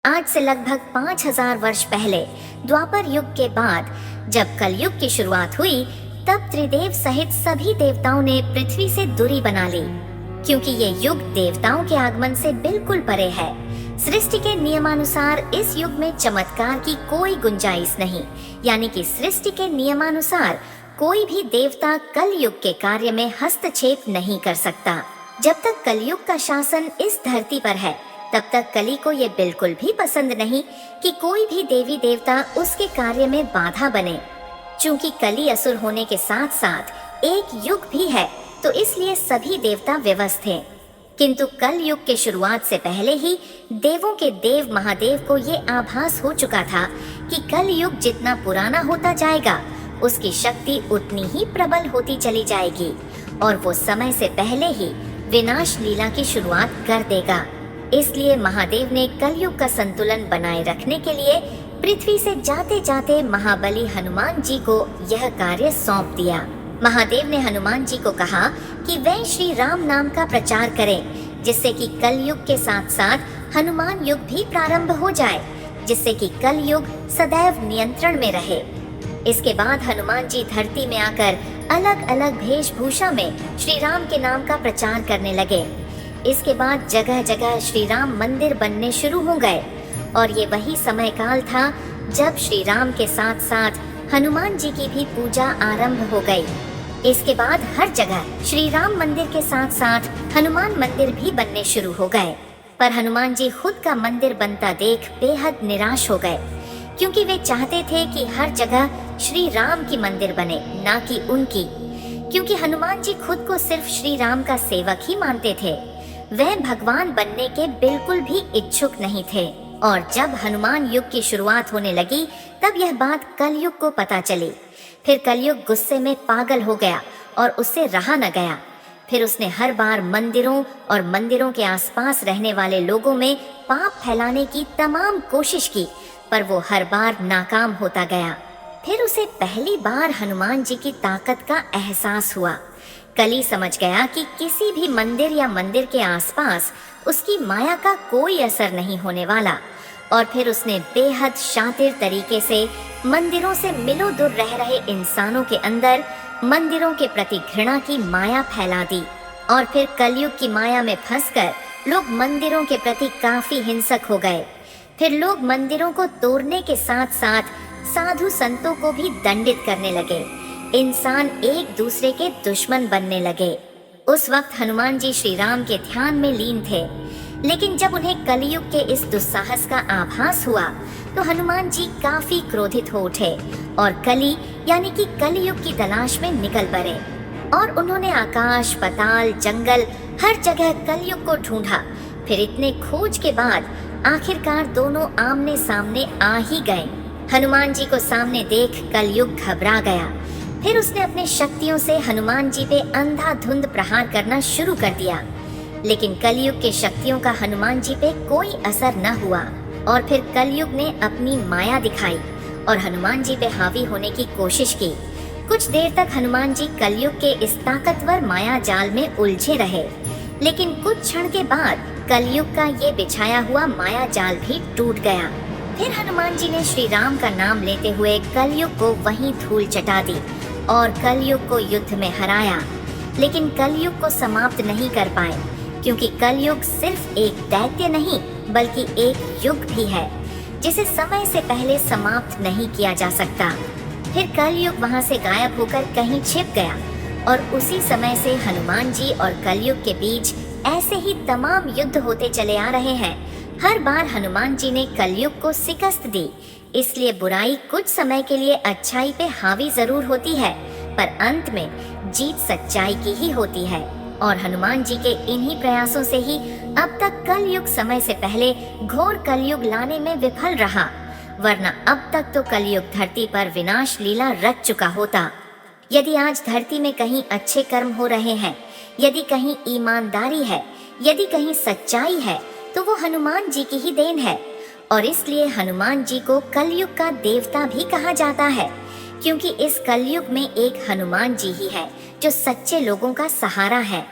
आज से लगभग 5000 वर्ष पहले द्वापर युग के बाद जब कलयुग की शुरुआत हुई, तब त्रिदेव सहित सभी देवताओं ने पृथ्वी से दूरी बना ली, क्योंकि ये युग देवताओं के आगमन से बिल्कुल परे है। सृष्टि के नियमानुसार इस युग में चमत्कार की कोई गुंजाइश नहीं, यानी कि सृष्टि के नियमानुसार कोई भी देवता कलयुग के कार्य में हस्तक्षेप नहीं कर सकता। जब तक कलयुग का शासन इस धरती पर है, तब तक कली को ये बिल्कुल भी पसंद नहीं कि कोई भी देवी देवता उसके कार्य में बाधा बने। चूंकि कली असुर होने के साथ साथ एक युग भी है, तो इसलिए सभी देवता विवश थे। किंतु कल युग के शुरुआत से पहले ही देवों के देव महादेव को ये आभास हो चुका था कि कल युग जितना पुराना होता जाएगा, उसकी शक्ति उतनी ही प्रबल होती चली जाएगी और वो समय से पहले ही विनाश लीला की शुरुआत कर देगा। इसलिए महादेव ने कलयुग का संतुलन बनाए रखने के लिए पृथ्वी से जाते जाते महाबली हनुमान जी को यह कार्य सौंप दिया। महादेव ने हनुमान जी को कहा कि वे श्री राम नाम का प्रचार करें, जिससे कि कलयुग के साथ साथ हनुमान युग भी प्रारंभ हो जाए, जिससे कि कलयुग सदैव नियंत्रण में रहे। इसके बाद हनुमान जी धरती में आकर अलग अलग वेशभूषा में श्री राम के नाम का प्रचार करने लगे। इसके बाद जगह जगह श्री राम मंदिर बनने शुरू हो गए और ये वही समय काल था जब श्री राम के साथ साथ हनुमान जी की भी पूजा आरंभ हो गई। इसके बाद हर जगह श्री राम मंदिर के साथ साथ हनुमान मंदिर भी बनने शुरू हो गए। पर हनुमान जी खुद का मंदिर बनता देख बेहद निराश हो गए, क्योंकि वे चाहते थे कि हर जगह श्री राम की मंदिर बने, ना कि उनकी। क्योंकि हनुमान जी खुद को सिर्फ श्री राम का सेवक ही मानते थे, वह भगवान बनने के बिल्कुल भी इच्छुक नहीं थे। और जब हनुमान युग की शुरुआत होने लगी, तब यह बात कलयुग को पता चली। फिर कलयुग गुस्से में पागल हो गया और उससे रहा न गया। फिर उसने हर बार मंदिरों और मंदिरों के आसपास रहने वाले लोगों में पाप फैलाने की तमाम कोशिश की, पर वो हर बार नाकाम होता गया। फिर उसे पहली बार हनुमान जी की ताकत का एहसास हुआ। कली समझ गया कि किसी भी मंदिर या मंदिर के आसपास उसकी माया का कोई असर नहीं होने वाला, और फिर उसने बेहद शातिर तरीके से मंदिरों से मिलो दूर रह रहे इंसानों के अंदर मंदिरों के प्रति घृणा की माया फैला दी। और फिर कलयुग की माया में फंसकर लोग मंदिरों के प्रति काफी हिंसक हो गए। फिर लोग मंदिरों को तोड़ने के साथ साथ साधु संतों को भी दंडित करने लगे। इंसान एक दूसरे के दुश्मन बनने लगे। उस वक्त हनुमान जी श्री राम के ध्यान में लीन थे, लेकिन जब उन्हें कलयुग के इस दुस्साहस का आभास हुआ, तो हनुमान जी काफी क्रोधित हो उठे और कली यानी कि कलयुग की तलाश में निकल पड़े। और उन्होंने आकाश, पाताल, जंगल, हर जगह कलयुग को ढूंढा। फिर इतने खोज के बाद आखिरकार दोनों आमने सामने आ ही गए। हनुमान जी को सामने देख कलयुग घबरा गया। फिर उसने अपने शक्तियों से हनुमान जी पे अंधाधुंध प्रहार करना शुरू कर दिया, लेकिन कलयुग के शक्तियों का हनुमान जी पे कोई असर न हुआ। और फिर कलयुग ने अपनी माया दिखाई और हनुमान जी पे हावी होने की कोशिश की। कुछ देर तक हनुमान जी कलयुग के इस ताकतवर माया जाल में उलझे रहे, लेकिन कुछ क्षण के बाद कलयुग का ये बिछाया हुआ माया जाल भी टूट गया। फिर हनुमान जी ने श्री राम का नाम लेते हुए कलयुग को वहीं धूल चटा दी और कलयुग को युद्ध में हराया। लेकिन कलयुग को समाप्त नहीं कर पाए, क्योंकि कलयुग सिर्फ एक दैत्य नहीं बल्कि एक युग भी है, जिसे समय से पहले समाप्त नहीं किया जा सकता। फिर कलयुग वहां से गायब होकर कहीं छिप गया और उसी समय से हनुमान जी और कलयुग के बीच ऐसे ही तमाम युद्ध होते चले आ रहे हैं। हर बार हनुमान जी ने कलयुग को शिकस्त दी। इसलिए बुराई कुछ समय के लिए अच्छाई पे हावी जरूर होती है, पर अंत में जीत सच्चाई की ही होती है। और हनुमान जी के इन्हीं प्रयासों से ही अब तक कलयुग समय से पहले घोर कलयुग लाने में विफल रहा, वरना अब तक तो कलयुग धरती पर विनाश लीला रच चुका होता। यदि आज धरती में कहीं अच्छे कर्म हो रहे हैं, यदि कहीं ईमानदारी है, यदि कहीं सच्चाई है, तो वो हनुमान जी की ही देन है। और इसलिए हनुमान जी को कलयुग का देवता भी कहा जाता है, क्योंकि इस कलयुग में एक हनुमान जी ही है जो सच्चे लोगों का सहारा है।